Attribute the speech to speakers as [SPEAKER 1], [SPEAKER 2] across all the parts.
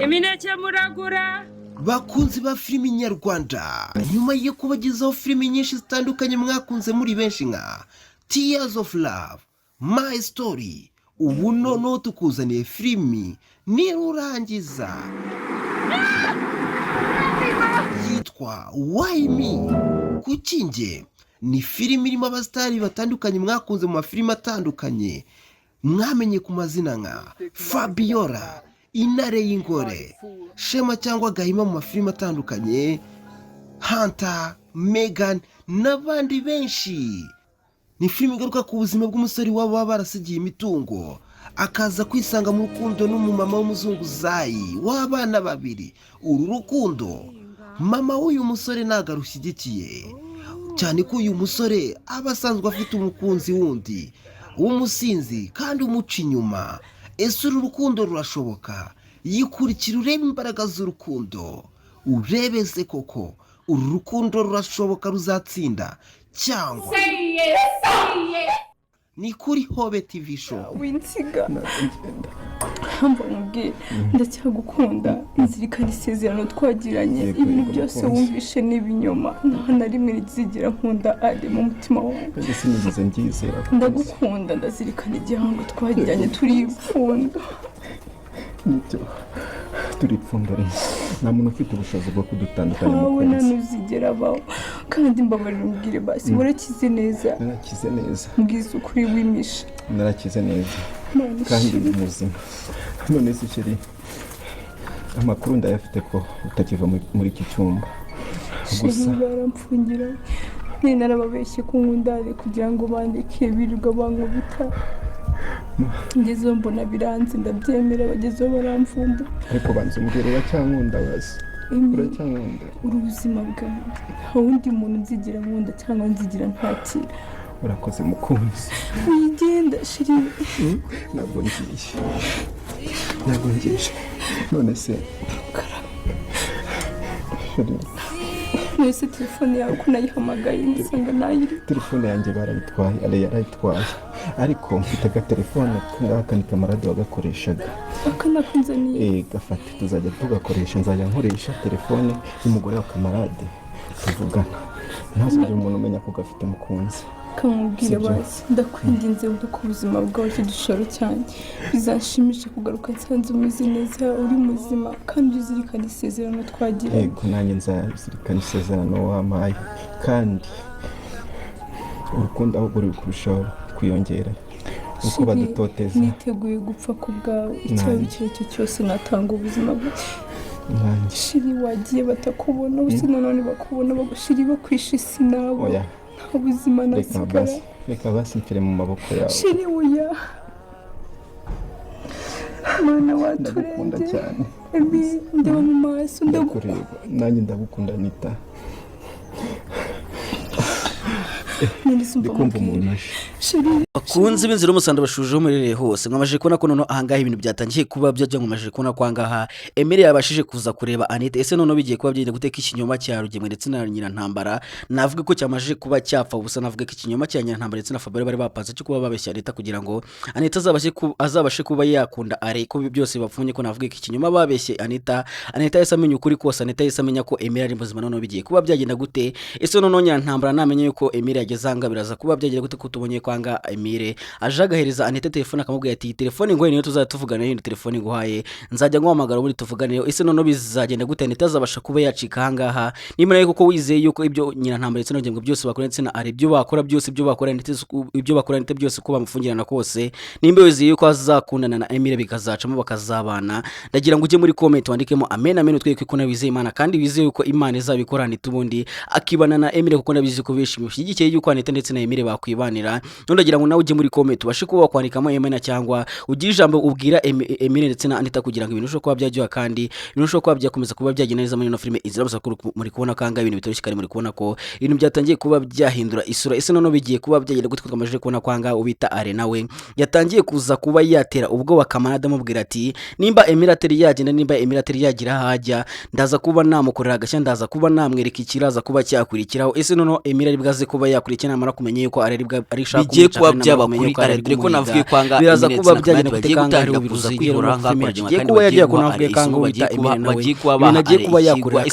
[SPEAKER 1] Imineke muragura.
[SPEAKER 2] Bakunzi ba filimi nyarwanda, nyuma yo kubagezaho filimi nyinshi zitandukanye mwakunze muri benshi nka Tears of Love, My Story, ubu noneho tukuzaniye filimi nirurangiza yitwa Why Me. Kuki njye? Ni filimi irimo abasitari batandukanye mwakunze mu mafilimi atandukanye mwamenye ku mazina nka Fabiola, Intare y'Ingore, Shema cyangwa Gahima mu mafilimi atandukanye, Hunter, Megan n'abandi benshi. Ni filimi igaruka ku buzima bw'umusore wabo baba barasigiye imitungo akaza kwisanga mu rukundo n'umumama w'umuzunguzayi w'abana babiri. Uru rukundo mama w'uyu musore ntago arushyigikiye cyane ko uyu musore aba asanzwe afite umukunzi wundi w'umusinzi kandi umuca inyuma. Ese uru rukundo rurashoboka? Yikurikira urebe imbaraga z'urukundo urebe se koko uru rukundo rurashoboka, ruzatsinda cyangwa ni kuri Hobe TV show.
[SPEAKER 3] Winsiga hamba mubwire ndacyagukunda, nzirikana isezerano twagiranye, ibintu byose wumvishe n'ibinyoma, nta na rimwe rizigera nkunda ari mu mutima wawe.
[SPEAKER 4] Sinigeze nbyizera.
[SPEAKER 3] Ndagukunda, ndazirikana igihango twagiranye, turi ipfundo.
[SPEAKER 4] Turi ipfundo rero nta muntu ufite ubushobozi bwo kudutandukanya mu
[SPEAKER 3] wowe
[SPEAKER 4] kwezi.
[SPEAKER 3] ntuzigera baho, kandi mbabarira umbwire basi warakize neza.
[SPEAKER 4] Narakize neza.
[SPEAKER 3] Mbwiza ukuri wimisha.
[SPEAKER 4] Narakize neza kandi ndi muzima. None se chérie, amakuru ndayafite ko utakiva muri iki cyumba.
[SPEAKER 3] Gusa baramfungira, ni narababeshye ko nkundare kugira ngo bandike birirwa bankubita. Ngezeho mbona biranze, ndabyemera, bagezeho baramfumba.
[SPEAKER 4] Ariko banze umbwira uracyankunda basi. Uracyankunda.
[SPEAKER 3] Ubuzima bwanjye nta wundi muntu nzigira nkunda cyangwa nzigira ntakira.
[SPEAKER 4] Urakoze mukunzi.
[SPEAKER 3] Wigenda shiri.
[SPEAKER 4] Ntabwo ngiye. None se
[SPEAKER 3] mwese telefone yawe ko nayihamagaye nsanga nayiri.
[SPEAKER 4] Telefone yanjye barayitwaye, ale yarayitwaye. Ariko mfite agatelefone k'akandi kamarade wagakoreshaga.
[SPEAKER 3] Akanakunzaniye.
[SPEAKER 4] Gafate tuzajya tugakoresha, nzajya nkoresha telefone y'umugore wa kamarade tuvugana. Ntazajya umuntu umenya ko gafite umukunzi.
[SPEAKER 3] Kamubwire basi ndakwinginze uko ubuzima bwawe cy'igishoro cyane bizanshimisha kugaruka nsanze umeze neza, uri muzima kandi uzirikana isezerano twagiranye.
[SPEAKER 4] Yego nanjye nzazirikana isezerano wampaye, kandi urukundo aho ruri kurushaho kwiyongera uko badutoteza.
[SPEAKER 3] Niteguye gupfa ku bwawe, icyo icyo cyose natanga ubuzima bwawe. Shiri wagiye batakubona, usi none bakubona bagushiri bakwisha isi nawe.
[SPEAKER 4] Oya,
[SPEAKER 3] ubuzima nasigara.
[SPEAKER 4] Reka basi mfire mu maboko yawe.
[SPEAKER 3] Shiri uya mana waturenge.
[SPEAKER 4] Ndagukunda cyane.
[SPEAKER 3] Ndeba mu maso
[SPEAKER 4] ndakureba. Nanjye ndagukunda Nita. Ndikumva umuntu
[SPEAKER 5] bakunze b'inzira umusanda bashuje umurere hose mwamaje kubona ko none ahangaha ibintu byatangiye kuba byajya mwamaje kubona ko ahangaha Emile yabashije kuza kureba Anita. Ese none bigiye kuba byenda guteka ikinyoma cya Rugemwe ndetse na Nyirantambara. Navuga ko cyamaje kuba cyapfa ubusa, navuga ko ikinyoma cya Nyirantambara ndetse na Fabiola bari bapanze cyo kuba babeshya Anita kugira ngo Anita azabashe kuba yakunda are ko byose bapfunye. Ko navuga ko ikinyoma babeshye Anita yese amenya ukuri kose, Anita yese amenya ko Emile ari muzima. None bigiye kuba byagenda gute? Ese none Nyirantambara namenye yuko Emile yageze anga biraza kuba byagenda gute ko tubonye kwanga Emile aje agahereza Anita telefone akamubwira ati telefone ngoye niyo tuzatuvugana n'indi telefone nguhaye nzajya ngwamagara muri tuvugane. Ese none bizagenda gute? Anita azabasha kuba yacika ahangaha nimara yuko wizeye yuko ibyo Nyirantambara ndetse n'Urugemwe byose bakora ndetse na ari byo bakora byose ibyo bakora ndetse ibyo bakora ndetse byose ko bamufungirana kose, nimba wizeye yuko azakundana na Emile bikazacamo bakazabana. Ndagira ngo ujye muri comment wandikemo amen amen utweke ko nabizeye Imana kandi bizeye yuko Imana izabikora Anita ubundi akibana na Emile kuko nabizi ko benshi mushyigikiye yuko Anita ndetse na Emile bakwibanira. Ndagira ngo nawe ujye muri comment ubashe kuba kwandikamo Emena cyangwa ugira ijambo ubwira Emile ndetse na Anita kugira ngo ibintu bishobora kuba byajya kandi ibintu bishobora kuba byakomeza kuba byagenda neza muri no filime Inzira y'Umusaruro. Muri kubona kanga ibintu bitoroshye kandi muri kubona ko ibintu byatangiye kuba byahindura isura. Ese none bigiye kuba byagenda gute? Twamaje kubona kwanga ubita are nawe yatangiye kuza kuba yatera ubwo bakamanada mubwira ati nimba Emile atari yagenda, nimba Emile atari yagira hajya, ndaza kuba namukorera agashya, ndaza kuba namwereka ikiraza kuba cyakurikiraho. Ese none Emile ari bwaze kuba yakurikira namara kumenya yuko ari shaka bigiye kuba byaba kuri dore ko navuye kwanga
[SPEAKER 3] biraza kuba byagenda
[SPEAKER 5] bagiye
[SPEAKER 3] gutangira
[SPEAKER 5] kuza
[SPEAKER 3] kuza
[SPEAKER 5] kwihora
[SPEAKER 3] giye kuba yagiye kunavuye kanga wita Emile nawe ibintu agiye kuba yakorera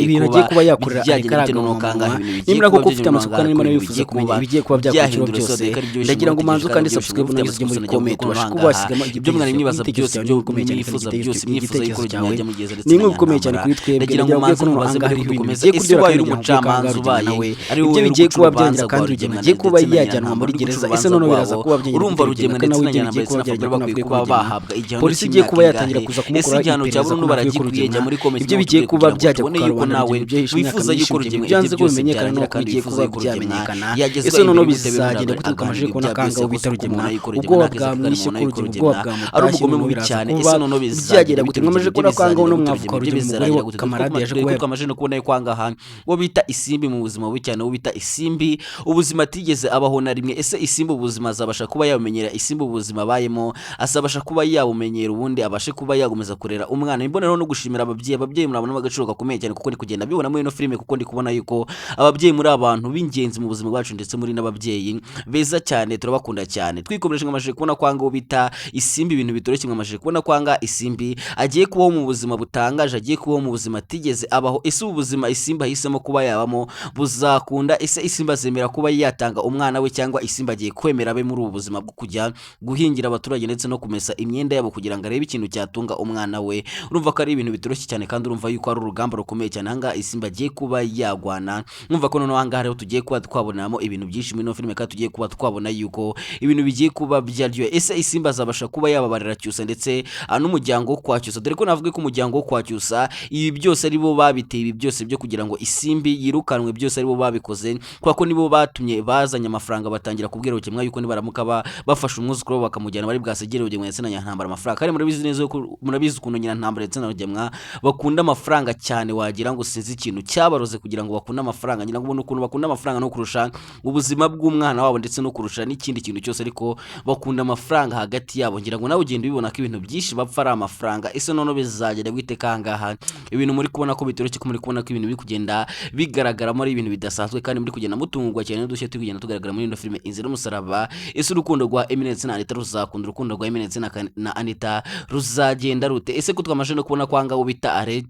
[SPEAKER 3] ibintu agiye kuba yakorera arikaraga mu kanga nimba koko ufite amatsiko kandi nimba wifuza kumenya ibigiye kuba byakurikiraho byose ndagira ngo manzu kandi subscribe n'abizige muri comment ubashe kuba wasigamo
[SPEAKER 5] ibyo mwari mwibaza byose byo mwifuza byose mwifuza yuko urugendo yajya mugeza
[SPEAKER 3] ni inkuru ikomeye cyane kuri twebwe
[SPEAKER 5] ndagira ngo manzu mubaze muri gukomeza ese ubaye uri umucamanza ubaye
[SPEAKER 3] ibyo bigiye kuba byangira kandi urugendo agiye kuba yajyanwa muri gereza ese none biraza kuba byangira
[SPEAKER 5] urumva rugendo ndetse na nyambere sinafabira bakwiye kuba bahabwa igihano
[SPEAKER 3] polisi igiye kuba yatangira kuza kumukora
[SPEAKER 5] igihano cya burundu baragikwiye jya muri comment
[SPEAKER 3] ibyo bigiye kuba byajya
[SPEAKER 5] kubona yuko nawe wifuza yuko urugendo
[SPEAKER 3] byanze ko bimenyekana no bigiye kuba byamenyekana ese none bizagenda gutuka amaje kubona kanga ubita rugendo ubwoba bwamwishe ku rugendo ubwoba bwamutashye
[SPEAKER 5] ari umugome mubi cyane ese none
[SPEAKER 3] bizagenda gutuka amaje kubona kanga no mwavuka urugendo umugore wa kamarade yaje kuba
[SPEAKER 5] amaje no kubona kwanga ahantu wo bita isimbi mu buzima bubi cyane wo bita isimbi ubuzima atigeze abaho na rimwe ese isimbi ubuzima azabasha kuba yamenyera isimbi ubuzima bayemo azabasha kuba yabumenyera ubundi abashe kuba yagomeza kurera umwana imbonero no gushimira ababyeyi murabona agaciro gakomeye cyane kuko ndi kugenda bibona muri ino filime kuko ndi kubona yuko ababyeyi muri abantu b'ingenzi mu buzima bwacu ndetse muri n'ababyeyi beza cyane turabakunda cyane twikomereje ngamashije kubona kwanga bita isimbi ibintu bitoroshye ngamashije kubona kwanga isimbi agiye kubaho mu buzima butangaje agiye kubaho mu buzima atigeze abaho ese ubuzima isimbi ahisemo kuba yabamo buzakunda ese isimbi azemera kuba yatanga umwana we cyangwa isimbi agiye kwemera abe muri ubu buzima bwo kujya guhingira abaturage ndetse no kumesa imyenda yabo kugira ngo arebe ikintu cyatunga umwana we urumva ko ari ibintu bitoroshye cyane kandi urumva yuko ari urugamba rukomeye cyane hanga isimbi agiye kuba yagwana urumva ko noneho hanga rero tugiye kuba twabonamo ibintu byinshi muri no filime kandi tugiye kuba twabona yuko ibintu bigiye kuba byaryoye ese isimbi azabasha kuba yababarira Cyusa ndetse n'umuryango wo kwa Cyusa dore ko navuga ko umuryango wo kwa Cyusa ibi byose ari bo babiteye ibi byose byo kugira ngo isimbi yirukanwe byose ari bo babikoze kwa ko nibo batumye bazanye amafaranga batangira kubwira ukimwa yuko nibaramuka bafashe umwuzukuru bakamujyana bari bwasegere ugemwe ndetse na Nyantambara amafaranga kandi murabizi neza ko murabizi ukuntu Nyantambara ndetse na Rugemwa bakunda amafaranga cyane wagira ngo sinzi ikintu cyabaroze kugira ngo bakunde amafaranga ngira ngo ubone ukuntu bakunda amafaranga no kurusha ubuzima bw'umwana wabo ndetse no kurusha n'ikindi kintu cyose ariko bakunda amafaranga hagati yabo ngira ngo nawe ugenda ubibona ko ibintu byinshi bapfa ari amafaranga ese none bizagenda gwite kangaha ibintu muri kubona ko bitoroshye ko muri kubona ko ibintu biri kugenda bigaragaramo ari ibintu bidasanzwe kandi muri kugenda mutungwa cyane n'udushye tugenda tugaragara muri ino filime Inzira y'Umusaraba ese urukundo rwa Eminence na Anita ruzakunda urukundo rwa Eminence na Anita ruzagenda rute ese ko twamaje no kubona kwanga ubita are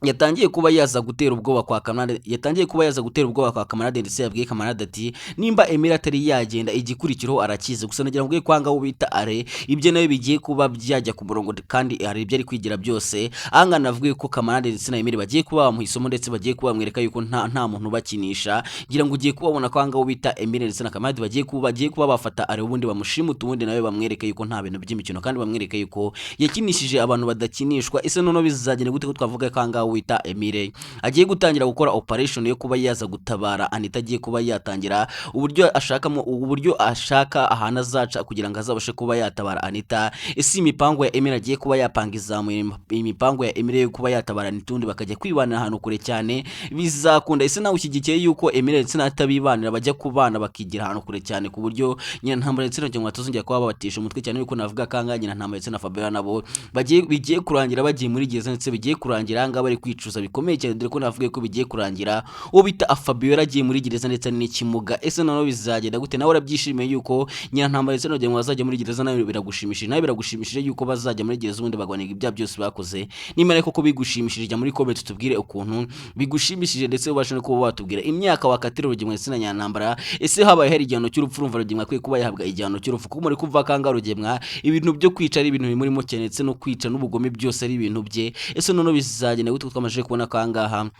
[SPEAKER 5] yatangiye kuba yaza gutera ubwoba kwa Kamarade ndetse yabwiye Kamarade ati nimba Emile atari yagenda igikurikiraho arakize gusa nagira ngo kwanga ubita are ibyo nayo bigiye kuba byajya ku murongo kandi hari ibyo ari kwigira byose anga navuga ko Kamarade ndetse na Emile bagiye kuba bamuhisomo ndetse bagiye kuba bamwereka yuko nta muntu bakinisha ngira ngo ugiye kubabona kwanga ubita Emile ndetse na Kamarade bagiye kuba bafata are ubundi bamushimuta ubundi nawe bamwereka yuko nta bintu by'imikino kandi bamwereka yuko yakinishije abantu badakinishwa ese none bizagenda gute ko twavuga kwanga wita Emile agiye gutangira gukora operation yo kuba yaza gutabara Anita agiye kuba yatangira uburyo ashaka ahana azaca kugira ngo azabashe kuba yatabara Anita ese imipango ya Emile agiye kuba yapanga imipango ya Emile yo kuba yatabara Anitundi bakajya kwibanira ahantu kure cyane bizakunda ese nawe ushyigikiye yuko Emile ndetse n'atabibanira bajya kubana bakigira ahantu kure cyane ku buryo Nyantambara ndetse n'Rugemwa batazongera kuba babatisha umutwe cyane yuko navuga kanga Nyantambara ndetse na Fabiola nabo bigiye kurangira bagiye muri gereza ndetse bigiye kurangira anga bari kwicuza bikomeye cyane dore ko navuga ko bigiye kurangira uwo bita Fabiola agiye muri gereza ndetse n'ikimuga ese none bizagenda gute nawe urabyishimiye yuko Nyantambara ndetse n'Rugemwa bazajya muri gereza nawe biragushimishije yuko bazajya muri gereza ubundi bagwanira ibya byose bakoze nimara koko bigushimishije jya muri comment tubwire ukuntu bigushimishije ndetse ubashe no kuba watubwira imyaka wakatira Rugemwa ndetse na Nyantambara ese habaye hari igihano cy'urupfu urumva Rugemwa akwiye kuba yahabwa igihano cy'urupfu kuko muri kumva kanga Rugemwa ibintu byo kwica ari ibintu bimurimo cyane ndetse no kwica n'ubugome byose ari ibintu bye ese none bizagenda gute twamaje kubona kangaha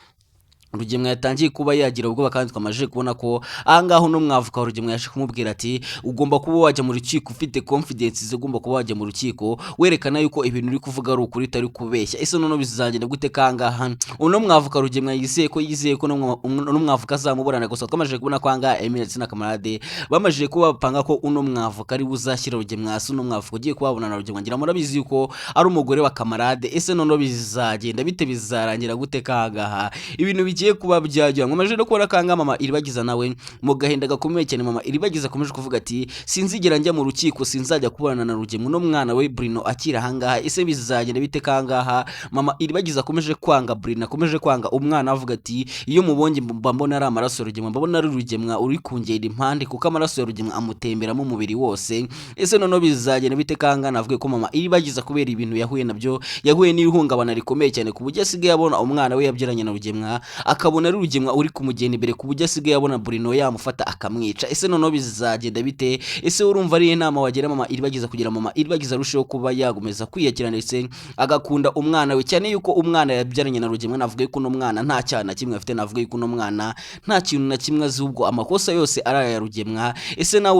[SPEAKER 5] Rugemwa yatangiye kuba yagira ubwoba kandi twamaje kubona ko ahangaho no mwavuka Rugemwa yaje kumubwira ati ugomba kuba wajya mu rukiko ufite confidence ugomba kuba wajya mu rukiko werekana yuko ibintu uri kuvuga ari ukuri tari kubeshya ese none bizagenda gute kangaha uno mwavuka Rugemwa yizeye ko no mwavuka azamuburana gusa twamaje kubona kwanga Emile ndetse na Kamarade bamaje kuba bapanga ko uno mwavuka ari buzashyira Rugemwa hasi uno mwavuka ugiye kubabona na Rugemwa ngira murabizi yuko ari umugore wa Kamarade ese none bizagenda bite bizarangira gute kangaha ibintu bigiye kuba byajya nkomeje no kubona kanga mama iribagiza nawe mu gahinda gakomeye cyane. Mama iribagiza akomeje kuvuga ati sinzigera njya mu rukiko, sinzajya kubana na Rugemwe no mwana we Bruno akira ahangaha, ese bizagenda bite kangaha? Mama iribagiza akomeje kwanga Bruno, akomeje kwanga umwana avuga ati iyo mubonye mba mbona ari amaraso ya Rugemwe, mbona ari Rugemwe uri kungera impande kuko amaraso ya Rugemwe amutemberamo umubiri wose. Ese noneho bizagenda bite kanga? Navuga ko mama iribagiza kubera ibintu yahuye nabyo, yahuye n'ihungabana rikomeye cyane ku buryo asigaye abona umwana we yabyaranye na Rugemwe akabona ari Rugemwe uri kumugenda imbere ku buryo asigaye abona Bruno yamufata akamwica. Ese noneho bizagenda bite? Ese urumva ari inama wagira mama iribagiza kugira mama iribagiza arusheho kuba yagomeza kwiyakira ndetse agakunda umwana we cyane yuko umwana yabyaranye na Rugemwe. Navuga ko no mwana nta cyana kimwe afite, navuga ko no mwana nta kintu na kimwe azi, ubwo amakosa yose ari aya Rugemwe. Ese nawe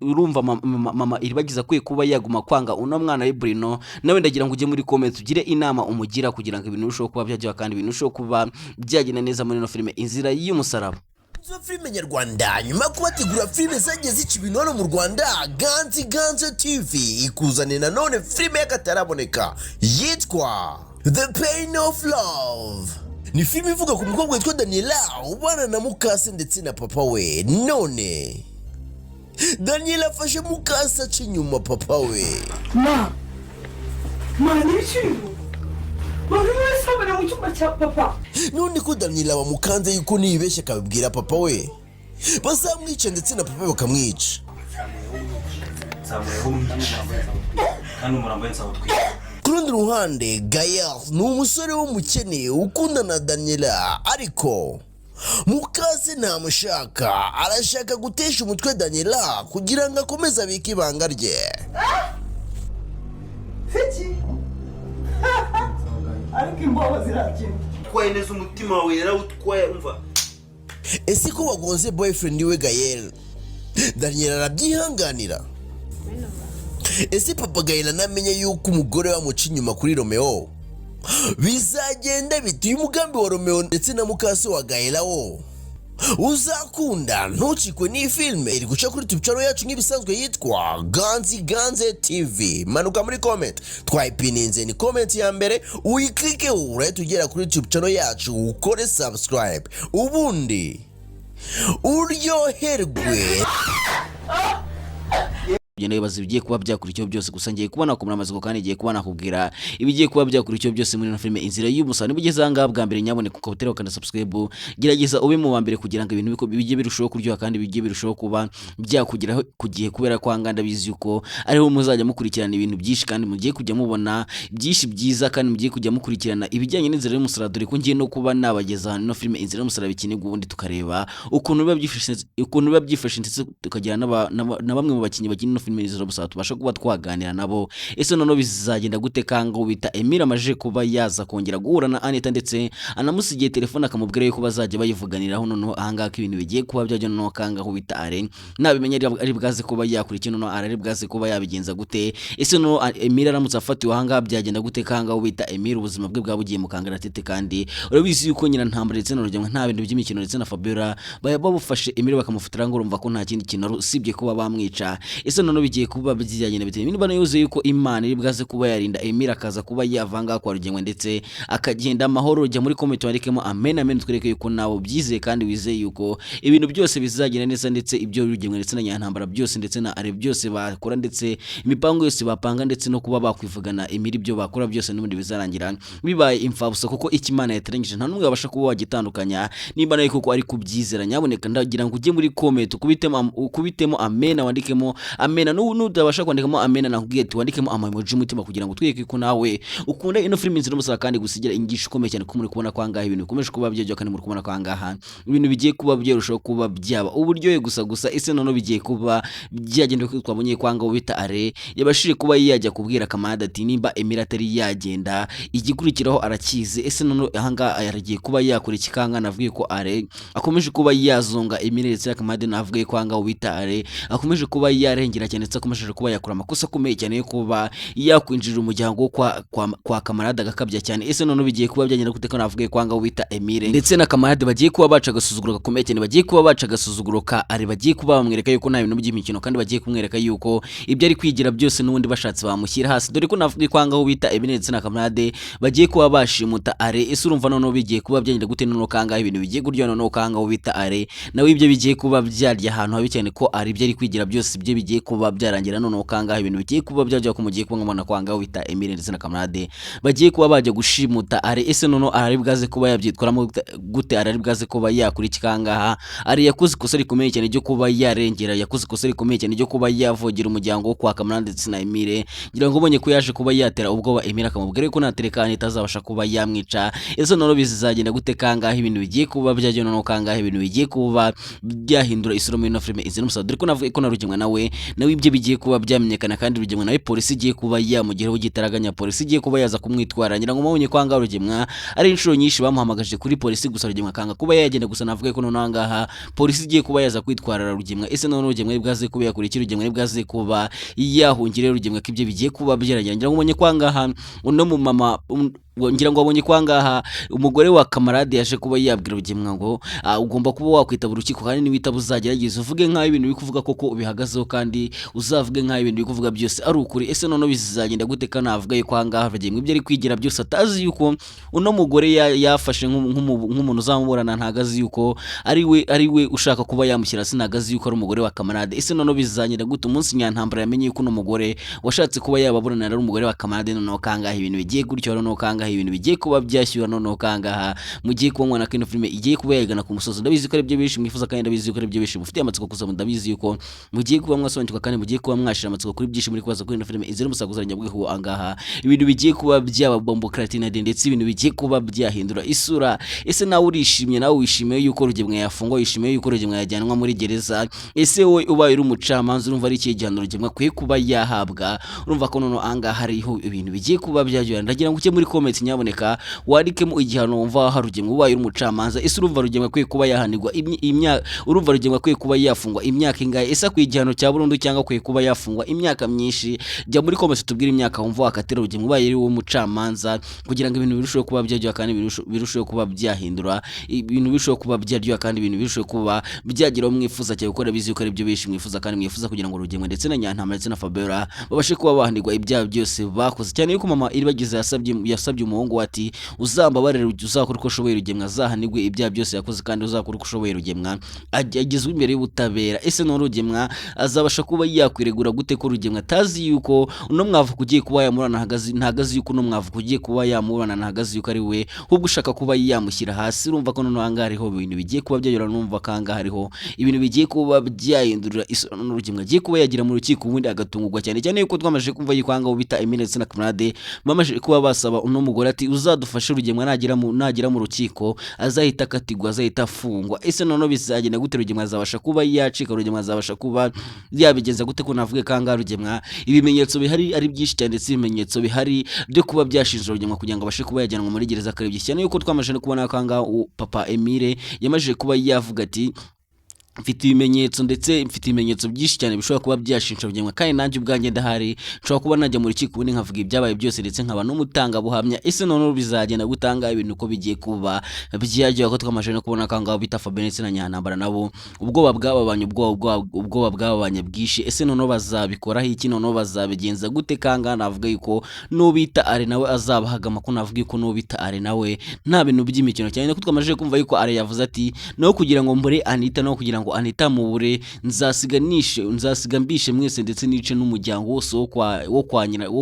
[SPEAKER 5] urumva mama iribagiza kwiye kuba yaguma kwanga uno mwana we Bruno? Nawe ndagira ngo ujye muri comment ugire inama umugira kugira ngo ibintu birusheho kuba byajya kandi ibintu birusheho kuba byagenda neza muri no filime Inzira y'Umusaraba.
[SPEAKER 6] Zo filime nyarwanda nyuma kubategura filime zagiye zica ibintu hano mu Rwanda, Ganzi TV ikuzane nanone filime y'akataraboneka yitwa The Pain of Love. Ni filime ivuga ku mukobwa witwa Daniela ubana na mukase ndetse na papa we. None Daniela afashe mukase aca inyuma papa we.
[SPEAKER 3] n'ibiciro bari basabana mu cyumba cya papa.
[SPEAKER 6] None ko Daniela bamukanze yuko nibeshye akabibwira papa we bazamwica ndetse na papa bakamwica. Ku rundi ruhande Gael ni umusore w'umukene ukunda na Daniela, ariko mukase ntamushaka, arashaka gutesha umutwe Daniela kugira ngo akomeze abike ibanga rye.
[SPEAKER 3] ariko imboho zirakina
[SPEAKER 2] utwaye neza umutima wawe yarawutwaye umva.
[SPEAKER 6] Ese ko wagonze boyfriend we Gael, Daniela arabyihanganira? Ese papa Gael anamenye yuko umugore wamuca inyuma kuri Romeo bizagenda bite? Uyu mugambi wa Romeo ndetse na mukase wa Gael wo uzakunda? Ntucikwe n'iyi filime iri guca kuri YouTube channel yacu nk'ibisanzwe yitwa Ganzi TV. Manuka muri comment twayipininze ni comment ya mbere uyiklike urahita ugera kuri YouTube channel yacu ukore subscribe ubundi uryoherwe.
[SPEAKER 5] Ugenda wibaza ibigiye kuba byakurikiyeho byose, gusa ngiye kubona ku muramatsiko kandi ngiye kuba nakubwira ibigiye kuba byakurikiyeho byose muri ino filime Inzira y'Umusaraba. Niba ugeze aha ngaha bwa mbere nyaboneka ukabutera ukanda subscribe, gerageza ube mu wa mbere kugira ngo ibintu bijye birushaho kuryoha kandi bijye birushaho kuba byakugeraho ku gihe, kubera ko ahanganda bizi yuko ariho muzajya mukurikirana ibintu byinshi kandi mugiye kujya mubona byinshi byiza kandi mugiye kujya mukurikirana ibijyanye n'Inzira y'Umusaraba, dore ko ngiye no kuba nabageza ino filime Inzira y'Umusaraba ikinigwa ubundi tukareba ukuntu biba byifashe ndetse tukagira na bamwe mu bakinnyi bakina filime Inzira y'Umusaraba tubasha kuba twaganira nabo. Ese noneho bizagenda gute kanga? Ubita Emile amaje kuba yaza kongera guhura na Anita ndetse anamusigiye telefone akamubwira yuko bazajya bayivuganiraho. Noneho ahangaha ibintu bigiye kuba byajya noneho kanga ubita Are nabimenya ari bwaze kuba yakurikira, noneho ari bwaze kuba yabigenza gute? Ese noneho Emile aramutse afatiwe ahangaha byagenda gute kanga? Ubita Emile ubuzima bwe bwabugiye mu kangaratete kandi urabizi yuko nyina ntambara ndetse na Rugemwe nta bintu by'imikino ndetse na Fabiola babufashe Emile bakamufatira ngo urumva ko nta kindi kintu usibye kuba bamwica. Ese noneho bigiye kuba byijyanye bite? Ibintu bana yuzuye yuko Imana iri bwaze kuba yarinda Emile akaza kuba yavanga kwa Rugemwe ndetse akagenda amahoro. Jya muri comment wandikemo amen amen twereke yuko nawe byizeye kandi wizeye yuko ibintu byose bizagenda neza ndetse ibyo Rugemwe ndetse na Nyantambara byose ndetse na Are byose bakora ndetse imipango yose bapanga ndetse no kuba bakwivugana Emile ibyo bakora byose n'ubundi bizarangira bibaye imfabusa, kuko Imana yateranyije nta numwe yabasha kuba wagitandukanya nimba nayo kuko ari kubyizera. Nyaboneka ndagira ngo ujye muri comment ukubitemo amen wandikemo amen, nutabasha kwandikamo amen nakubwiye ati wandikemo emoji mutima kugira ngo tweke ko nawe ukunda ino filime Inzira y'Umusaraba kandi gusigira ingisho ikomeye cyane ko muri kubona kwa ngaha ibintu bikomeje kuba byajya kandi muri kubona kwa ngaha ibintu bigiye kuba byarushaho kuba byaba uburyohe gusa. Ese noneho bigiye kuba byagenda ko twabonye kwa ngaho bita Are yabashije kuba yajya kubwira Kamada ati nimba Emile atari yagenda igikurikiraho arakize. Ese noneho ahangaha aragiye kuba yakora ikikanga, navuye ko Are akomeje kuba yazonga Emile ndetse Kamada navuye kwa ngaho bita Are akomeje kuba yarengera cyane ndetse akomeje kuba yakora amakosa akomeye cyane yo kuba yakwinjirira umuryango kwa kamarade agakabya cyane. Ese none bigiye kuba byagenda gute ko navuga ko anga wita Emile ndetse na kamarade bagiye kuba baca agasuzuguro gakomeye cyane, bagiye kuba baca agasuzuguro ka ari bagiye kuba bamwereka yuko nta bintu by'imikino kandi bagiye kumwereka yuko ibyo ari kwigira byose n'ubundi bashatse bamushyira hasi, dore ko navuga ko anga wita Emile ndetse na kamarade bagiye kuba bashimuta are. Ese urumva none bigiye kuba byagenda gute none kanga ibintu bigiye guryo none kanga wita are nawe ibyo bigiye kuba byarya ahantu habi cyane ko ari ibyo ari kwigira byose ibyo bigiye kuba byarangira none kanga ibintu bigiye kuba byajya ko mugiye kuba mubona kwanga wita Emile ndetse na kamarade bagiye kuba bajya gushimuta are. Ese none ari bwaze kuba yabyitwaramo gute, ari bwaze kuba yakuri kikangaha ari yakoze ikosa rikomeye cyane ryo kuba yarengera, yakoze ikosa rikomeye cyane ryo kuba yavogera umuryango wo kwa kamarade ndetse na Emile, ngira ngo ubonye ko yaje kuba yatera ubwoba Emile akamubwira ko naterekanye itazabasha kuba yamwica. Ese none bizagenda gute kangaha ibintu bigiye kuba byajya none kangaha ibintu bigiye kuba byahindura isura muri no filme izi n'umusaza, dore ko navuga ko na Rugema nawe ibyo bigiye kuba byamenyekana kandi Rugema nawe polisi igiye kuba yamugeraho gitaraganya, polisi igiye kuba yaza kumwitwara. Ngira ngo mubonye kwanga Rugema ari inshuro nyinshi bamuhamagaje kuri polisi gusa Rugema kanga kuba yagenda gusa navuga ko none angaha polisi igiye kuba yaza kwitwara Rugema. Ese none Rugema bwaze kuba yakurikira Rugema bwaze kuba yahungire Rugema ko ibyo bigiye kuba byaragira. Ngira ngo mubonye kwangaha uno mu mama ngira ngo wabonye kwangaha umugore wa kamarade yaje kuba yabwira Rugema ngo ugomba kuba wakwitaba urukiko kandi niwitaba uzagerageza uvuge nk'aho ibintu biri kuvuga koko ubihagazeho kandi uzavuge nk'aho ibintu biri kuvuga byose ari ukuri. Ese none bizagenda gute kana avuga yuko kwangaha Rugema ibyo ari kwigira byose atazi yuko uno mugore yafashe nk'umuntu uzamuburana, ntagazi yuko ari we ushaka kuba yamushyira, sinagazi yuko ari umugore wa kamarade. Ese none bizagenda gute umunsi Nyantambara yamenye yuko uno mugore washatse kuba yababurana ari umugore wa kamarade, none kangaha ibintu bigiye gutyo none kangaha ibintu bigiye kuba byashyura none kangaha mugiye kuba mwana kino filme igiye kuba yagana ku musozo. Ndabizi ko ari byo bishi mwifuza kandi ndabizi ko ari byo bishi mufite amatsiko kuza, ndabizi yuko mugiye kuba mwasobanukirwa kandi mugiye kuba mwashira amatsiko kuri byinshi muri kubaza kuri ino filme izira musaguzanya bwiho angaha ibintu bigiye kuba byaba bombo kratinade ndetse ibintu bigiye kuba byahindura isura. Ese nawe urishimye, nawe wishimiye yuko Rugema yafungwa, wishimiye yuko Rugema yajyanwa muri gereza. Ese wowe ubaye uri umucamanza urumva ari ikihe gihano Rugema kwiye kuba yahabwa? Urumva ko none angaha hariho ibintu bigiye kuba byajyana. Ndagira ngo uke muri comment nyaboneka warikemo igihano wumva ha Rugema ubaye uri umucamanza. Ese urumva Rugema kwiye kuba yahanirwa imyaka, urumva Rugema kwiye kuba yafungwa imyaka ingahe? Ese kwiye igihano cya burundu cyangwa kwiye kuba yafungwa imyaka myinshi? Jya muri comment tubwire imyaka wumva wakatera Rugema ubaye ari umucamanza kugira ngo ibintu birusheho kuba byajya kandi birusheho kuba byahindura, ibintu birusheho kuba byaryo kandi ibintu birusheho kuba byagiraho mwifuza cyane gukora bizi ko ari byo bishi mwifuza kandi mwifuza kugira ngo Rugema ndetse na Nyantambara ndetse na Fabiola babashe kuba bahanirwa ibyaha byose bakoze, cyane yuko mama iribagize yasabye umuhungu ati uzambabarire uzakora uko ushoboye Rugema azahanirwe ibyaha byose yakoze kandi uzakora uko ushoboye Rugema agezwe imbere y'ubutabera. Ese none Rugema azabasha kuba yakwiregura gute ko Rugema atazi yuko uno mwavu kugiye kuba yamurana ntagazi yuko uno mwavu kugiye kuba yamurana ntagazi yuko ari we ahubwo ushaka kuba yamushyira hasi? Urumva ko none anga hariho ibintu bigiye kuba byayura, numva kanga hariho ibintu bigiye kuba byahindurira isura none Rugema agiye kuba yagira mu rukiko ubundi agatungurwa cyane cyane yuko twamaje kumva yikwanga ubita Emile ndetse na kamarade bamaje kuba basaba uno mugore ati uzadufashe Rugema nagira mu rukiko azahita akatigwa azahita afungwa. Ese none bizagenda gute Rugema azabasha kuba yacika, Rugema azabasha kuba yabigenza gute ko navuge kanga Rugema ibimenyetso bihari ari byinshi cyane ndetse ibimenyetso bihari byo kuba byashinjwa Rugema kugira ngo abashe kuba yajyanwa muri gereza akarebye cyane yuko twamaje no kubona kanga papa Emile yamaje kuba yavuga ati mfite ibimenyetso ndetse mfite ibimenyetso byinshi cyane bishobora kuba byashinja Rugema kandi nanjye ubwanjye ndahari nshobora kuba najya mu rukiko ubundi nkavuga ibyabaye byose ndetse nkaba n'umutanga buhamya. Ese none bizagenda gutanga ibintu uko bigiye kuba byajya ko twamaje no kubona kanga bita Fabien ndetse na Nyantambara nabo ubwoba bwababanye ubwoba bwababanye bwinshi. Ese none bazabikoraho iki? None bazabigenza gute? Kanga navuga yuko nubita ari nawe azabahagama ko navuga yuko nubita ari nawe nta bintu by'imikino cyane ko twamaje kumva yuko ari yavuze ati no kugira ngo mbure Anita no kugira ngo Anita mubure nzasiga mbishe mwese ndetse nice n'umuryango wose wo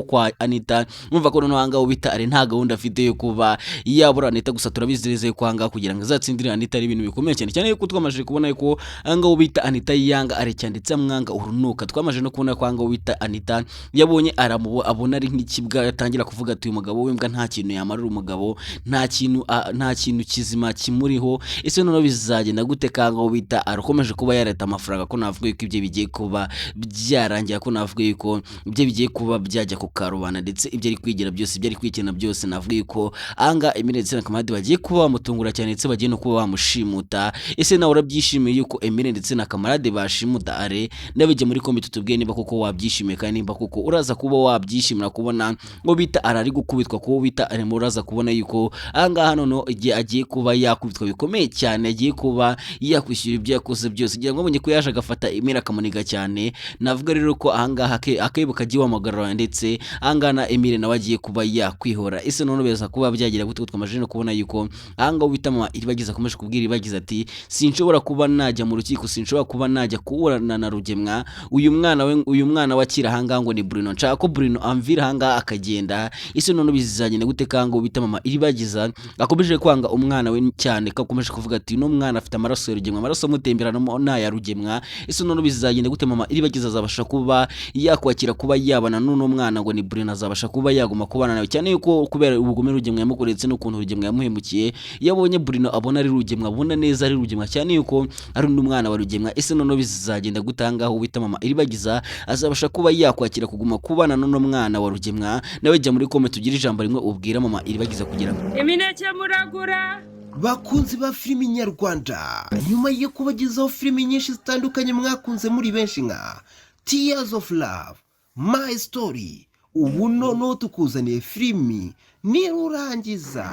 [SPEAKER 5] kwa Anita. Numva ko none hanga ubita ari nta gahunda afite yo kuba yabura Anita, gusa turabizereze ko hanga kugira ngo azatsindire Anita ari ibintu bikomeye cyane cyane yuko twamaje kubona yuko hanga ubita Anita yanga ari cyane ndetse amwanga urunuka. Twamaje no kubona ko hanga ubita Anita yabonye abona ari nk'ikibwa yatangira kuvuga ati uyu mugabo w'imbwa nta kintu yamarira umugabo, nta kintu kizima kimuriho. Ese none bizagenda gute kanga ubita akomeje kuba yareta amafaranga ko navuga yuko ibyo bigiye kuba byarangira ko navuga yuko ibyo bigiye kuba byajya ku karubanda ndetse ibyo ari kwigira byose ibyo ari kwikina byose navuga yuko anga Emile ndetse na Kamarade bagiye kuba bamutungura cyane ndetse bagiye no kuba bamushimuta. Ese nawe urabyishimiye yuko Emile ndetse na Kamarade bashimuta Are? Nabijye muri comment tubwiye niba koko wabyishimiye kandi niba koko uraza kuba wabyishimira kubona ngo bita arari gukubitwa ko bita Are uraza kubona yuko ahangaha noneho igihe agiye kuba yakubitwa bikomeye cyane, agiye kuba yakwishyura ibyo yakoze byose kugira ngo abonye ko yaje agafata Emile akamuniga cyane. Navuga rero ko ahangaha akebo kagiye wamagarura ndetse ahangaha na Emile nawe agiye kuba yakwihora. Ese none beza kuba byagira gute twamaje no kubona yuko ahangaha bita mama iribagiza akomeje kubwira iribagiza ati sinshobora kuba najya mu rukiko, sinshobora kuba najya kuburana na Rugemwa, uyu mwana wakira ahangaha ngo ni Bruno, nshaka ko Bruno amvira ahangaha akagenda. Ese none bizagenda gute kango bita mama iribagiza akomeje kwanga umwana we cyane, kakomeje kuvuga ati no mwana afite amaraso ya Rugemwa, amaraso amutemberana na ya Rugemwa. Ese none bizagenda gute mama iribagiza azabasha kuba yakwakira kuba yabana n'uno mwana ngo ni Bruno, azabasha kuba yaguma kubana nawe cyane yuko kubera ubugome Rugemwa yamukoretse n'ukuntu Rugemwa yamuhemukiye, yabonye Bruno abona ari Rugemwa, abona neza ari Rugemwa cyane yuko ari n'umwana wa Rugemwa. Ese none bizagenda gutanga ubita mama iribagiza azabasha kuba yakwakira kuguma kubana n'uno mwana wa Rugemwa? Nawe jya muri comment tugira ijambo rimwe ubwira mama iribagiza kugira ngo
[SPEAKER 1] Imineke muragura.
[SPEAKER 2] Bakunzi ba filimi nyarwanda, nyuma yo kubagezaho filimi nyinshi zitandukanye mwakunze muri benshi nka Tears of Love, My Story, ubu noneho tukuzaniye filimi nirurangiza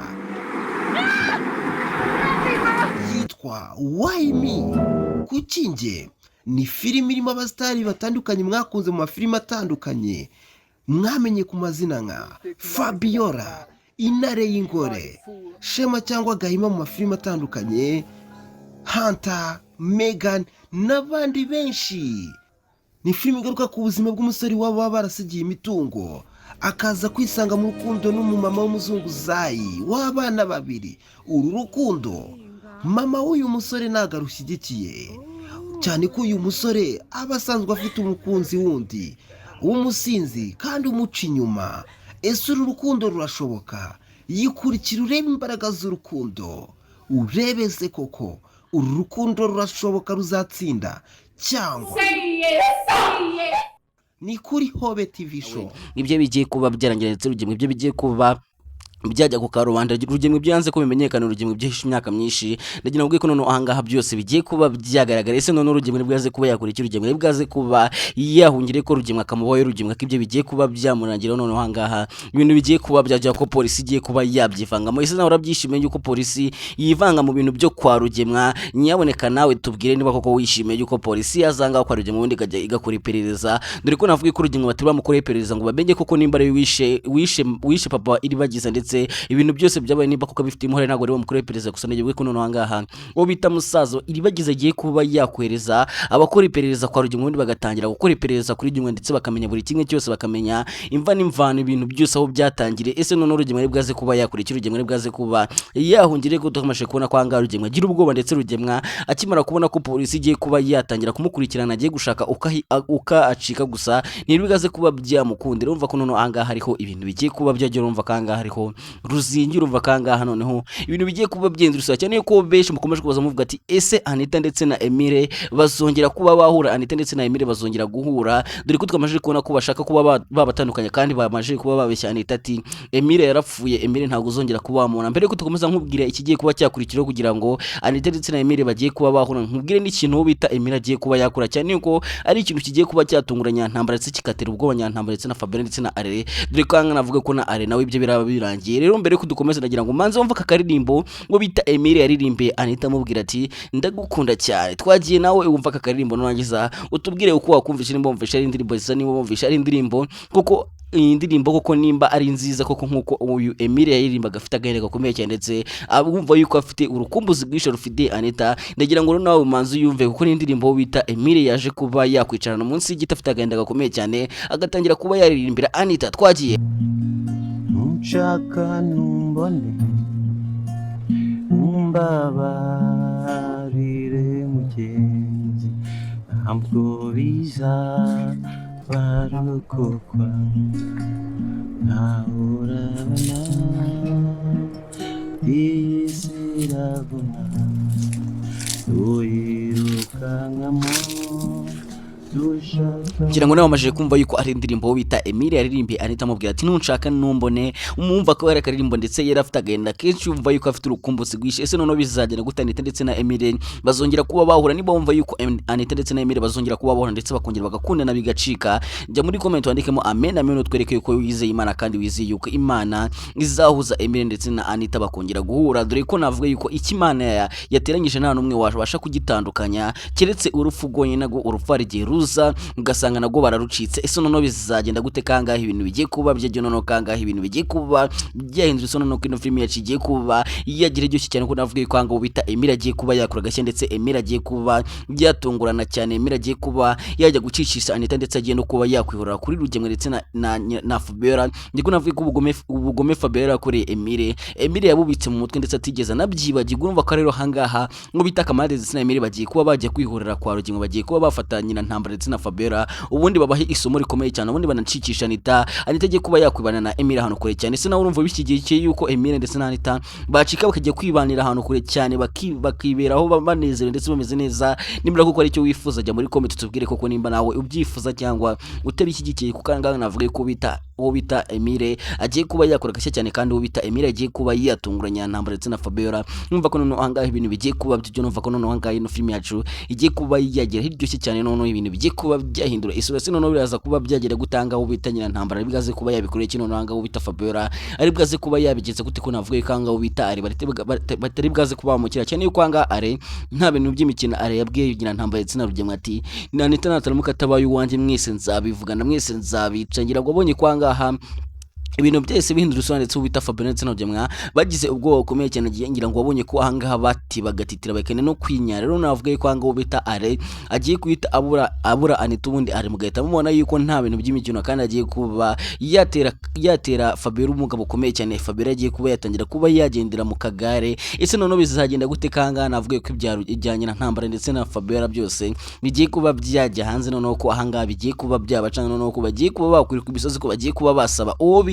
[SPEAKER 2] yitwa Why Me. Kuki Njye ni filimi irimo abasitari batandukanye mwakunze mu mafilimi atandukanye mwamenye ku mazina nka Fabiola, Intare y'Ingore, Shema cyangwa Gahima mu mafilimi atandukanye, Hunter, Megan n'abandi benshi. Ni filimi igaruka ku buzima bw'umusore waba barasigiye imitungo akaza kwisanga mu rukundo n'umumama w'umuzunguzayi w'abana babiri. Uru rukundo mama w'uyu musore ntago arushyigikiye cyane ko uyu musore aba asanzwe afite umukunzi wundi w'umusinzi kandi umuca inyuma. Ese uru rukundo rurashoboka? Yikurikira urebe imbaraga z'urukundo urebe se koko uru rukundo rurashoboka ruzatsinda cyangwa ni kuri Hobe TV show.
[SPEAKER 5] Ibyo bigiye kuba byarangira ndetse Rugemwa ibyo bigiye kuba byajya ku karubanda. Rugemwa byanze ko bimenyekana, Rugemwa byihishe imyaka myinshi, ndagira ngo ko none ahangaha byose bigiye kuba byagaragara. Ese none Rugemwa bwaze kuba yakurikira, Rugemwa bwaze kuba yahungire ko Rugemwa akamubaye Rugemwa ko ibyo bigiye kuba byamurangira none ahangaha ibintu bigiye kuba byajya ko polisi igiye kuba yabyivangamo. Ese nawe urabyishimiye yuko polisi yivanga mu bintu byo kwa Rugemwa? Nyaboneka nawe tubwire niba koko wishimiye yuko polisi yazanga kwa Rugemwa ubundi ikajya igakora iperereza, dore ko navuga ko Rugemwa batari bamukora iperereza ngo bamenye koko nimba ari wishe papa iribagiza ndetse ibintu byose byabaye niba kuko bifite impuhwe ntabwo ari bamukora iperereza gusa. Nagiye ko none ahangaha uwo bita musazo iribagiza agiye kuba yakwereza abakora iperereza kwa Rugemwa ubundi bagatangira gukora iperereza kuri Rugemwa ndetse bakamenya buri kimwe cyose, bakamenya imva n'imvano ibintu byose aho byatangire. Ese none Rugemwa bwaze kuba yakurikira, Rugemwa bwaze kuba yahungire ko tukamashe kubona kwa ngaha Rugemwa agira ubwoba ndetse Rugemwa akimara kubona ko polisi igiye kuba yatangira kumukurikirana agiye gushaka uka acika gusa ntibigaze kuba byamukundira. Urumva ko none ahangaha hariho ibintu bigiye kuba byagera, urumva kangaha hariho ruzingira, urumva kangaha noneho ibintu bigiye kuba byendurisa cyane yuko benshi mukomeje kubaza muvuga ati ese Anita ndetse na Emile bazongera kuba bahura, Anita ndetse na Emile bazongera guhura, dore ko twamaje kubona ko bashaka kuba babatandukanya kandi bamaje kuba babeshya Anita ati Emile yarapfuye, Emile ntabwo uzongera kuba wamubona. Mbere ko tukomeza nkubwira ikigiye kuba cyakurikiraho kugira ngo Anita ndetse na Emile bagiye kuba bahura, nkubwire n'ikintu bita Emile agiye kuba yakura cyane yuko ari ikintu kigiye kuba cyatunguranya Ntambara ndetse kikatera ubwoba Ntambara ndetse na Fabien ndetse na Are, dore ko navuga ko na Are nawe ibyo biraba birangiye. Rero mbere ko dukomeza ndagira ngo manze wumva akaririmbo ngo bita Emile yaririmbe Anita amubwira ati ndagukunda cyane. Twagiye nawe wumva akaririmbo nurangiza utubwire uko wakumvisha, nimba wumvisha ari indirimbo zisa, nimba wumvisha ari indirimbo koko iyi ndirimbo koko nimba ari nziza koko nkuko uyu Emile yaririmbaga afite agahinda gakomeye cyane ndetse abumva yuko afite urukumbuzi rwishe rufite Anita. Ndagira ngo nawe manze yumve kuko ni indirimbo bita Emile yaje kuba yakwicarana munsi y'igiti afite agahinda gakomeye cyane agatangira kuba yaririmbira Anita. Twagiye
[SPEAKER 7] nshaka numbone umbabarire mugenzi, ntabwo biza barokokwa ntahurabona iyi si irabona uyiruka twirukankamo dushaka
[SPEAKER 5] ngira ngo nawe amajije kumva yuko ari indirimbo bita Emile yaririmbiye Anita amubwira ati nunshaka numbone umwumva ko yari akaririmbo ndetse yari afite agenda kenshi yumva yuko afite urukumbuzi rwishe ese noneho bizagenda gute Anita ndetse na Emile bazongera kuba bahura niba wumva yuko Anita ndetse na Emile bazongera kuba bahura ndetse bakongera bagakundana bigacika njya muri comment wandikemo amen amen utwereke yuko wizeye Imana kandi wizeye yuko Imana izahuza Emile ndetse na Anita bakongera guhura dore ko navuga yuko Imana yateranyije nta numwe wabasha kugitandukanya keretse urupfu rwonyine nago urupfu arigiye ruza ugasanga nago bararucitse ese noneho bizagenda gute kangahe ibintu bigiye kuba byagiye noneho kangahe ibintu bigiye kuba byahindura ise noneho kino film yacu igiye kuba yagira iryoshye cyane ko navuga yuko ngo bita Emile agiye kuba yakora gashya ndetse Emile agiye kuba byatungurana cyane Emile agiye kuba yajya gucicisha Anita ndetse agiye no kuba yakwihorera kuri Rugemwe ndetse na Fabiola ndiko navuga ko ubugome Fabiola yakoreye Emile yabubitse mu mutwe ndetse atigeze nabyibagirwa urumva ko rero hangaha ngo bita Kamade ndetse na Emile bagiye kuba bajya kwihorera kwa Rugemwe bagiye kuba bafatanya na Ntambara ndetse na Fabiola ubundi babahe isomo rikomeye cyane ubundi banacikisha Anita agiye kuba yakwibana na Emile ahantu kure cyane ese nawe urumva bishyigikiye yuko Emile ndetse na Anita bacika bakajya kwibanira ahantu kure cyane bakiberaho banezerewe ndetse bameze neza nimba kuko ari cyo wifuza jya muri comment tubwire koko nimba nawe ubyifuza cyangwa utabishyigikiye kuko nganga navuga ko bita Emile agiye kuba yakora gashya cyane kandi bita Emile agiye kuba yatunguranya Ntambara ndetse na Fabiola numva ko noneho hangahe ibintu bigiye kuba byo numva ko noneho hangahe no film yacu igiye kuba yagira hiryoshye cyane noneho ibintu bigiye kuba byahindura isura se noneho biraza kuba byagira gutanga bita nyina Ntambara bigaze kuba yabikoreye kino noneho bita Fabiola ari bwaze kuba yabigeze gute ko navuga ko hangaho bita ari batari bwaze kuba bamukira cyane yuko hangaha ari nta bintu by'imikino ari yabwiye nyina Ntambara ndetse na Rugemwe ati Anita nataramuka tabaye uwanjye mwese nzabivugana mwese nzabica ngira ngo abonye ko hangaha ibintu byose bihindura usura ndetse ubita Fabiola ndetse na Rugemwe bagize ubwoba bukomeye cyane ngira ngo wabonye ko ahangaha bati bagatitira bakene no kwinya rero navuga ko ahangaho bita are agiye kwita abura Anita ubundi ari mugahita mubona yuko nta bintu by'imikino kandi agiye kuba yatera Fabiola umugabo ukomeye cyane Fabiola agiye kuba yatangira kuba yagendera mu kagare ese noneho bizagenda gute kanga navuga ko ibyaro ijyanye na Ntambara ndetse na Fabiola byose bigiye kuba byajya hanze noneho ko ahangaha bigiye kuba byabacana noneho ko bagiye kuba bakwira ku bisozi ko bagiye kuba basaba uwo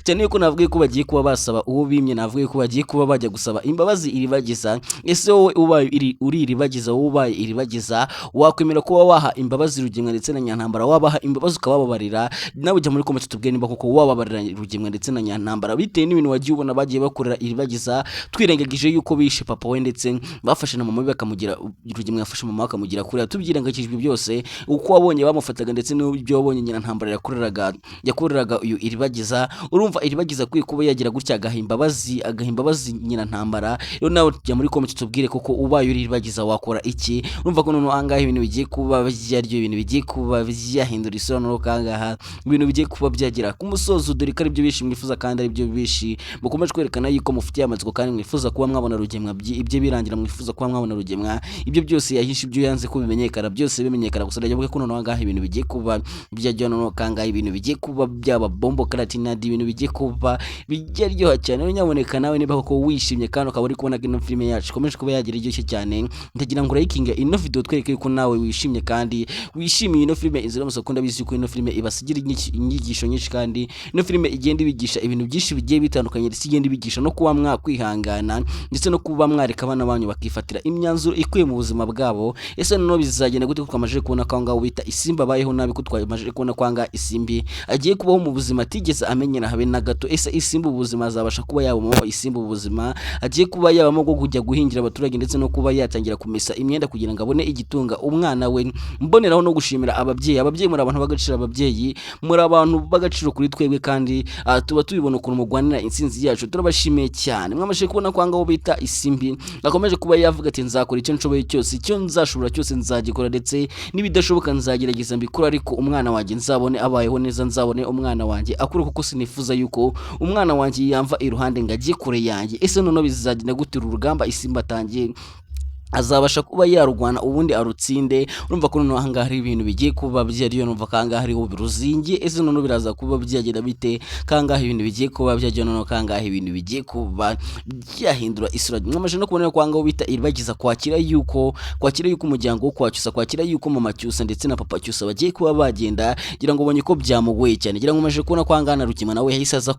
[SPEAKER 5] cyane yuko navuga ko bagiye kuba basaba uwo bimye navuga ko bagiye kuba bajya gusaba imbabazi iribagiza ese wowe ubaye uri iribagiza wowe ubaye iribagiza wakwemera kuba waha imbabazi Rugemwe ndetse na Ntambara wabaha imbabazi ukababarira nawe ujya muri comment tubwire nimba koko wababarira Rugemwe ndetse na Ntambara bitewe n'ibintu wagiye ubona bagiye bakorera iribagiza twirengagije yuko bishe papa we ndetse bafashe na mama we bakamugira Rugemwe yafashe mama bakamugira kure tubyirengagijwe byose uko wabonye bamufataga ndetse n'ibyo wabonye Ntambara yakoreraga uyu iribagiza urumva iribagiza kuri kuba yagira gutya agahimbabazi Ntambara rero nawe jya muri comment tubwire koko ubaye uribagiza wakora iki urumva ko noneho angaha ibintu bigiye kuba byaryo ibintu bigiye kuba byahindura isura no kangaha ibintu bigiye kuba byagira ku musozo dore ko ari byo bishi mwifuza kandi ari byo bishi mukomeje kwerekana yuko mufitiye amatsiko kandi mwifuza kuba mwabona Rugemwe ibyo birangira mwifuza kuba mwabona Rugemwe ibyo byose yahishe ibyo yanze ko bimenyekana byose bimenyekana gusa ndavuga ko noneho angaha ibintu bigiye kuba byajya noneho kangaha ibintu bigiye kuba byaba bombo karatina ibintu bigiye kuba bijyaryoha cyane nyaboneka nawe niba koko wishimye kandi ukaba uri kubona ino filime yacu komeje kuba yagira iryoshye cyane ndagira ngo liking ino video twereke yuko nawe wishimye kandi wishimiye ino filime izira musakunda bizi ko ino filime ibasigira inyigisho nyinshi kandi ino filime igenda ibigisha ibintu byinshi bigiye bitandukanye ndetse igenda ibigisha no kuba mwakwihangana ndetse no kuba mwareka abana banyu bakifatira imyanzuro ikwiye mu buzima bwabo ese noneho bizagenda gute twamaje kubona ko ngaho bita Isimbi abayeho nabi ko twamaje kubona ko ngaho Isimbi agiye kubaho mu buzima atigeze amenyera habe na gato ese Isimbi ubuzima azabasha kuba yabamo Isimbi ubuzima agiye kuba yabamo go kujya guhingira abaturage ndetse no kuba yatangira kumesa imyenda kugira ngo abone igitunga umwana we mboneraho no gushimira ababyeyi muri abantu bagacira ababyeyi muri abantu bagaciro kuri twebwe kandi tuba tubibona ukuntu mugwanira insinzi yacu turabashimiye cyane mwamaje kubona ko ngaho bita Isimbi akomeje kuba yavuga ati nzakora icyo nshoboye cyose icyo nzashobora cyose nzagikora ndetse nibidashoboka nzagerageza mbikora ariko umwana wanjye nzabone abayeho neza nzabone umwana wanjye akuru kuko sinifuza yuko umwana wanjye yamva iruhande ngagiye kure yanjye ese noneho bizagenda gutira urugamba Isimbi atangiye azabasha kuba yarugwana ubundi arutsinde urumva ko noneho ahangaha hari ibintu bigiye kuba byariyo numva kangaha hari ubiruzingiye ese noneho biraza kuba byagenda bite kangaha ibintu bigiye kuba byajya noneho kangaha ibintu bigiye kuba byahindura isura mwamaje no kubona ko kangaho bita iribagiza kwakira yuko umuryango wo kwacyusa kwakira yuko mama cyusa ndetse na papa cyusa bagiye kuba bagenda gira ngo bonye ko byamugoye cyane gira ngo maje kubona ko kangaha na Rugemwe nawe yahise aza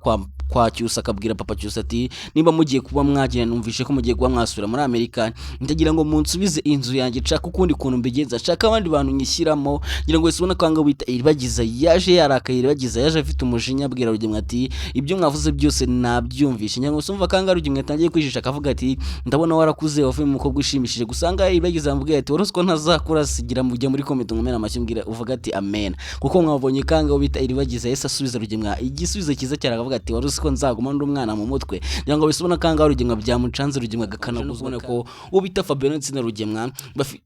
[SPEAKER 5] kwa cyusa akabwira papa cyusa ati niba mugiye kuba mwagira numvishe ko mugiye kuba mwasura muri Amerika ndagira ngo ngo munsubize inzu yanjye nshaka ukundi kuntu mbigenza nshaka abandi bantu nyishyiramo ngira ngo wese ubona ko ahangaha wita iribagiza yaje yarakaye iribagiza yaje afite umujinya abwira Rugema ati ibyo mwavuze byose nabyumvishe ngira ngo sumva kanga Rugema yatangiye kwijisha akavuga ati ndabona warakuze wavuye mu mukobwa ushimishije gusanga iribagiza amubwira ati warusiko ntazakura sigira mujya muri comment ngumena amashyi mbwira uvuga ati amen kuko mwabonye kanga wita iribagiza Yesu asubiza Rugema igisubizo cyiza cyane akavuga ati warusiko nzaguma ndi umwana mu mutwe ngira ngo bisubona kanga Rugema byamucanze Rugema gakana kuzubona ko ubita Fabien Nsina Rugema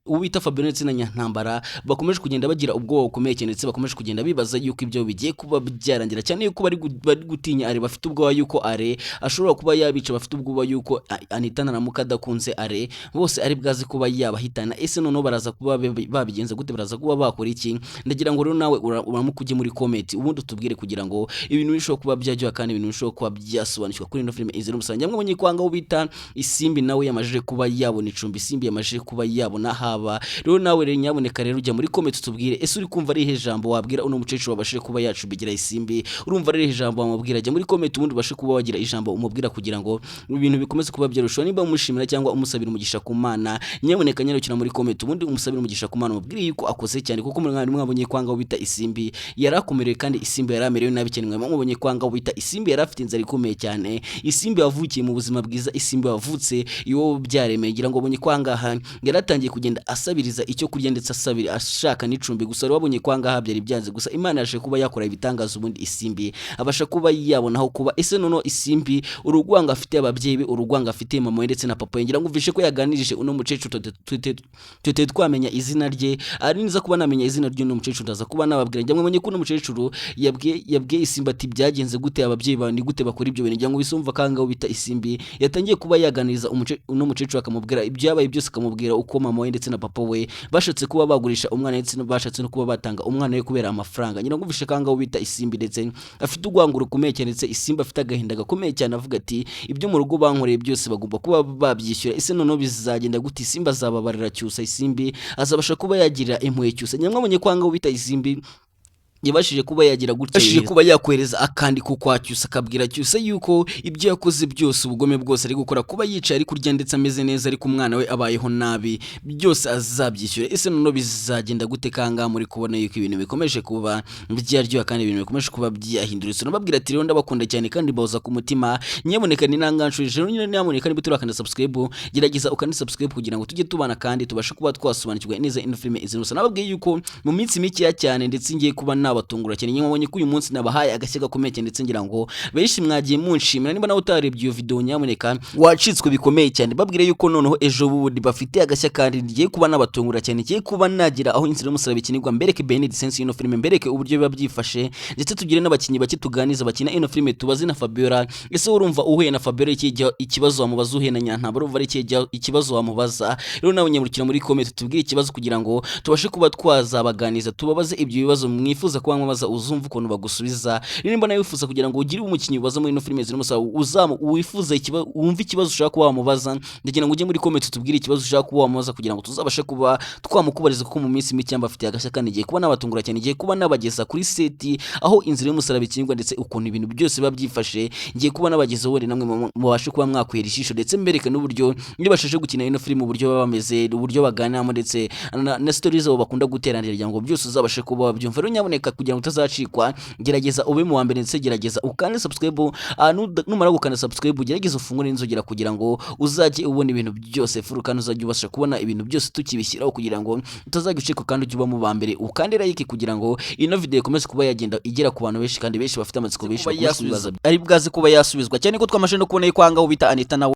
[SPEAKER 5] ubita Fabien Nsina Nyantambara bakomeje kugenda bagira ubwoba bukomeye cyane ndetse bakomeje kugenda bibaza yuko ibyo bigiye kuba byarangira cyane yuko bari gutinya are bafite ubwoba yuko are ashobora kuba yabica bafite ubwoba yuko Anita na Mukadakunze are bose ari bwazi kuba yabahitana ese noneho baraza kuba babigenza gute baraza kuba bakora iki ndagira ngo rero nawe uramukujye muri comment ubundi tubwire kugira ngo ibintu bishobora kuba byajya kandi ibintu bishobora kuba byasobanukirwa kuri ino filime izira umusange mwabonye kwanga ubita Isimbi nawe yamajije kuba yabona icumbi Isimbi yamajije kuba yabona haba rero nawe rero nyaboneka rero ujya muri comment tubwire ese uri kumva ari ijambo wabwira uno mukecuru wabashije kuba yacubigira Isimbi urumva ari ijambo wamubwira jya muri comment ubundi ubashe kuba wagira ijambo umubwira kugira ngo ibintu bikomeze kuba byarushaho niba umushimira cyangwa umusabira umugisha ku Mana nyaboneka nyarukira muri comment ubundi umusabira umugisha ku Mana umubwire yuko akoze cyane kuko mwari mwabonye kwanga ubita Isimbi yarakomerewe kandi Isimbi yaramerewe nabi cyane mwabonye kwanga ubita Isimbi yarafite inzara ikomeye cyane Isimbi yavukiye mu buzima bwiza Isimbi wavutse iwo byaremeye ngira ngo abonye kwanga yaratangiye kugenda asabiriza icyo kurya ndetse asabira ashaka n'icumbi gusa wabonye kwanga byari byanze gusa Imana yaje kuba yakora ibitangaza ubundi Isimbi abasha kuba yabonaho kuba ese nono Isimbi urugwanga afite ababyeyi be urugwanga afite mama ndetse na papa ngira ngo uvishe ko yaganirije uno mukecuru tute twamenya izina rye ari niza kuba namenya izina ry'uno mukecuru ndaza kuba nababwira ngira ngo menye ko uno mukecuru yabwiye Isimbi ati byagenze gute ababyeyi bandi gute bakora ibyo bintu ngira ngo bisumva kanga ubita Isimbi yatangiye kuba yaganiriza uno mukecuru akamubwira ibyabaye byose akamubwira uko mama we ndetse na papa we bashatse kuba bagurisha umwana ndetse bashatse no kuba batanga umwana we kubera amafaranga ngira ngo uvishe kanga ubita Isimbi ndetse afite ugwanguro kumeye cyane ndetse Isimbi afite agahinda gakomeye cyane avuga ati ibyo mu rugo bankoreye byose bagomba kuba babyishyura ese noneho bizagenda gute Isimbi azababarira cyusa Isimbi azabasha kuba yagira impuhwe cyusa nyamwabonye kwanga ubita Isimbi yabashije kuba yagira gutya kuba yakwereza akandi kukwacyusa akabwira cyusa yuko ibyo yakoze byose ubugome bwose ari gukora kuba yicaye ari kurya ndetse ameze neza ariko umwana we abayeho nabi byose azabyishyura ese noneho bizagenda gute kanga muri kubona yuko ibintu bikomeje kuba byaryoha kandi ibintu bikomeje kuba byahindurutse nababwira ati rero ndabakunda cyane kandi bawuza ku mutima nyaboneka ni nanganshurije rero nyaboneka niba turakanda subscribe gerageza ukandi subscribe kugira ngo tujye tubana kandi tubashe kuba twasobanukirwa neza ino filime izinusa nababwiye yuko mu minsi mike cyane ndetse ngiye kuba nabatungura cyane nyabonye ko uyu munsi nabahaye agashya gakomeye cyane ndetse ngira ngo benshi mwagiye munshimira niba nawe utarebye iyo video nyaboneka wacitswe bikomeye cyane babwire yuko noneho ejo bundi bafite agashya kandi ngiye kuba nabatungura cyane ngiye kuba nagira aho inzira y'umusaraba ikinirwa mbereke Benedict Sense ino filime mbereke uburyo biba byifashe ndetse tugire n'abakinyi bake tuganiza bakina ino filime tubaze na Fabiola ese urumva uhuye na Fabiola ikibazo wamubaza uhuye na Nyantambara urumva ari ikibazo wamubaza rero nawe nyamurikira muri comment tubwire ikibazo kugira ngo tubashe kuba twazabaganiza tubabaze ibyo bibazo mwifuza kuba mwabaza uzumva ukuntu bagusubiza nimba nawe wifuza kugira ngo ugire umukinyi ubaza muri ino filime zirimo wifuza wumva ikibazo ushaka kuba wamubaza ndagira ngo ujye muri comment tubwire ikibazo ushaka kuba wamubaza kugira ngo tuzabashe kuba twamukubariza kuko mu minsi mike mbafite agashya kandi igiye kuba nabatungura cyane igiye kuba nabageza kuri seti aho inzira y'umusaraba ikinirwa ndetse ukuntu ibintu byose biba byifashe ngiye kuba nabagezeho wari namwe mubashe kuba mwakwera ijisho ndetse mbereke n'uburyo nibashashe gukina ino filime uburyo baba bameze uburyo baganamo ndetse na stories zabo bakunda guteranira kugira ngo byose uzabashe kuba wabyumva rero nyaboneka kugira ngo utazacikwa gerageza ube mu wa mbere ndetse gerageza ukande subscribe numara gukanda subscribe gerageza ufungure inzogera kugira ngo uzajye ubona ibintu byose furukana uzajye ubasha kubona ibintu byose tukibishyiraho kugira ngo utazagicika kandi ujye uba mu ba mbere ukande like kugira ngo ino video ikomeze kuba yagenda igera ku bantu benshi kandi benshi bafite amatsiko benshi ari bwaze kuba yasubizwa cyane ko twamashe no kubona kwanga ubita Anita nawe